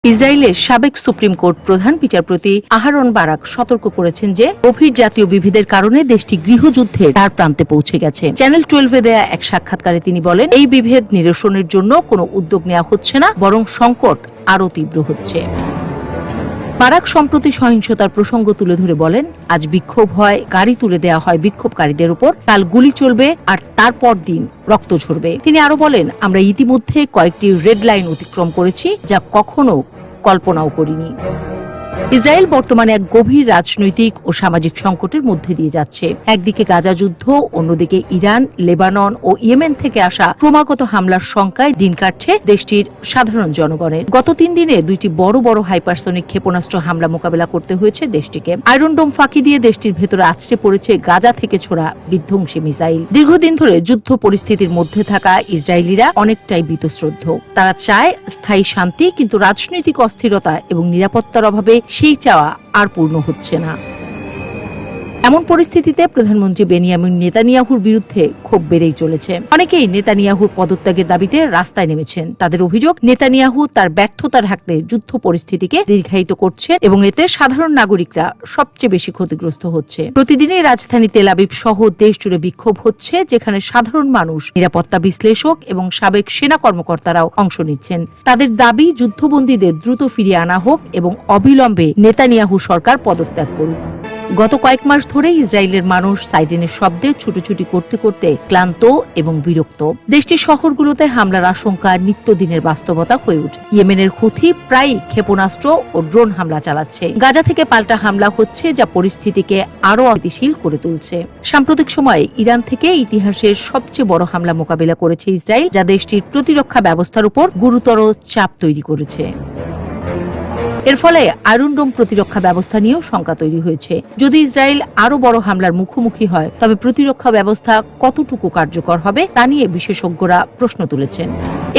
ইসরায়েলের সাবেক supreme court প্রধান বিচারপতি আহারন বারাক সতর্ক করেছেন যে গভীর জাতীয় বিভেদের কারণে দেশটি গৃহযুদ্ধের দ্বার প্রান্তে পৌঁছে গেছে। চ্যানেল 12-এ দেয়া এক সাক্ষাৎকারে তিনি বলেন, এই বিভেদ নিরসনের জন্য কোনো উদ্যোগ নেওয়া হচ্ছে না, বরং সংকট আরও তীব্র হচ্ছে। বারাক সম্প্রতি সহিংসতার প্রসঙ্গ তুলে ধরে বলেন, আজ বিক্ষোভ হয়, গাড়ি তুলে দেওয়া হয় বিক্ষোভকারীদের উপর, কাল গুলি চলবে আর তারপর দিন রক্ত ঝরবে। তিনি আরো বলেন, আমরা ইতিমধ্যে কয়েকটি রেড লাইন অতিক্রম করেছি যা কখনো কল্পনাও করিনি। ইসরায়েল বর্তমানে এক গভীর রাজনৈতিক ও সামাজিক সংকটের মধ্যে দিয়ে যাচ্ছে। একদিকে গাজা যুদ্ধ, অন্যদিকে ইরান, লেবানন ও ইয়েমেন থেকে আসা ক্রমাগত হামলার শঙ্কায় দিন কাটছে দেশটির সাধারণ জনগণের। গত 3 দিনে দুইটি বড় বড় হাইপারসনিক ক্ষেপণাস্ত্র হামলা মোকাবেলা করতে হয়েছে দেশটিকে। আয়রন ডোম ফাঁকি দিয়ে দেশটির ভেতরে আছড়ে পড়েছে গাজা থেকে ছোড়া বিধ্বংসী মিসাইল। দীর্ঘদিন ধরে যুদ্ধ পরিস্থিতির মধ্যে থাকা ইসরায়েলিরা অনেকটাই বীতশ্রদ্ধ। তারা চায় স্থায়ী শান্তি, কিন্তু রাজনৈতিক অস্থিরতা এবং নিরাপত্তার অভাবে সেই চাওয়া আর পূর্ণ হচ্ছে না। এমন পরিস্থিতিতে প্রধানমন্ত্রী বেনিয়ামিন নেতানিয়াহুর বিরুদ্ধে ক্ষোভ বেড়েই চলেছে। অনেকেই নেতানিয়াহুর পদত্যাগের দাবিতে রাস্তায় নেমেছেন। তাদের অভিযোগ, নেতানিয়াহু তার ব্যর্থতা ঢাকতে যুদ্ধ পরিস্থিতিকে দীর্ঘায়িত করছে এবং এতে সাধারণ নাগরিকরা সবচেয়ে বেশি ক্ষতিগ্রস্ত হচ্ছে। প্রতিদিনই রাজধানী তেল আবিব সহ দেশ জুড়ে বিক্ষোভ হচ্ছে, যেখানে সাধারণ মানুষ, নিরাপত্তা বিশ্লেষক এবং সাবেক সেনা কর্মকর্তারাও অংশ নিচ্ছেন। তাদের দাবি, যুদ্ধবন্দীদের দ্রুত ফিরিয়ে আনা হোক এবং অবিলম্বে নেতানিয়াহু সরকার পদত্যাগ করুক। গত কয়েক মাস ধরে ইসরায়েলের মানুষ সাইরেনের শব্দে ছুটোছুটি করতে করতে ক্লান্ত এবং বিরক্ত। দেশটির শহরগুলোতে হামলার আশঙ্কা নিত্যদিনের বাস্তবতা হয়ে উঠে। ইয়েমেনের হুথি প্রায়ই ক্ষেপণাস্ত্র ও ড্রোন হামলা চালাচ্ছে। গাজা থেকে পাল্টা হামলা হচ্ছে, যা পরিস্থিতিকে আরও অস্থিতিশীল করে তুলছে। সাম্প্রতিক সময়ে ইরান থেকে ইতিহাসের সবচেয়ে বড় হামলা মোকাবিলা করেছে ইসরায়েল, যা দেশটির প্রতিরক্ষা ব্যবস্থার উপর গুরুতর চাপ তৈরি করেছে। এর ফলে আয়রন ডোম প্রতিরক্ষা ব্যবস্থা নিয়েও শঙ্কা তৈরি হয়েছে। যদি ইসরায়েল আরো বড় হামলার মুখোমুখি হয়, তবে প্রতিরক্ষা ব্যবস্থা কতটুকু কার্যকর হবে তা নিয়ে বিশেষজ্ঞরা প্রশ্ন তুলেছেন।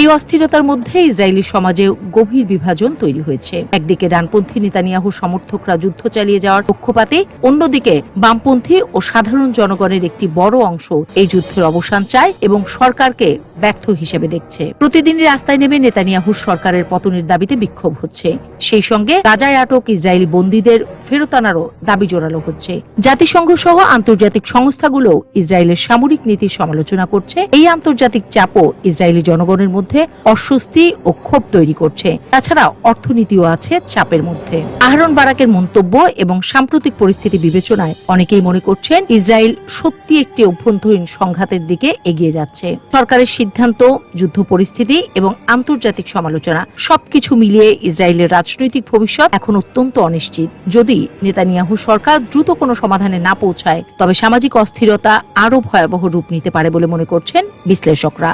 এই অস্থিরতার মধ্যে ইসরায়েলি সমাজে গভীর বিভাজন তৈরি হয়েছে। একদিকে ডানপন্থী নেতানিয়াহু সমর্থকরা যুদ্ধ চালিয়ে যাওয়ার পক্ষপাতে, অন্যদিকে বামপন্থী ও সাধারণ জনগণের একটি বড় অংশ এই যুদ্ধের অবসান চায় এবং সরকারকে ব্যর্থ হিসেবে দেখছে। প্রতিদিনই রাস্তায় নেমে নেতানিয়াহুর সরকারের পতনের দাবিতে বিক্ষোভ হচ্ছে। সেই সঙ্গে গাজায় আটক ইসরায়েলি বন্দীদের ফেরত আনারও দাবি জোরালো হচ্ছে। জাতিসংঘ সহ আন্তর্জাতিক সংস্থাগুলো ইসরায়েলের সামরিক নীতির সমালোচনা করছে। এই আন্তর্জাতিক চাপও ইসরায়েলি জনগণের মধ্যে অস্বস্তি ও ক্ষোভ তৈরি করছে। তাছাড়া অর্থনীতিও আছে চাপের মধ্যে। আহরন বারাকের মন্তব্য এবং সাম্প্রতিক পরিস্থিতি বিবেচনায় অনেকেই মনে করছেন ইসরায়েল সত্যি একটি অভ্যন্তরীণ সংঘাতের দিকে এগিয়ে যাচ্ছে। সরকারের সিদ্ধান্ত, যুদ্ধ পরিস্থিতি এবং আন্তর্জাতিক সমালোচনা সবকিছু মিলিয়ে ইসরায়েলের রাজনৈতিক ভবিষ্যৎ এখন অত্যন্ত অনিশ্চিত। যদি নেতানিয়াহু সরকার দ্রুত কোনো সমাধানে না পৌঁছায়, তবে সামাজিক অস্থিরতা আরও ভয়াবহ রূপ নিতে পারে বলে মনে করছেন বিশ্লেষকরা।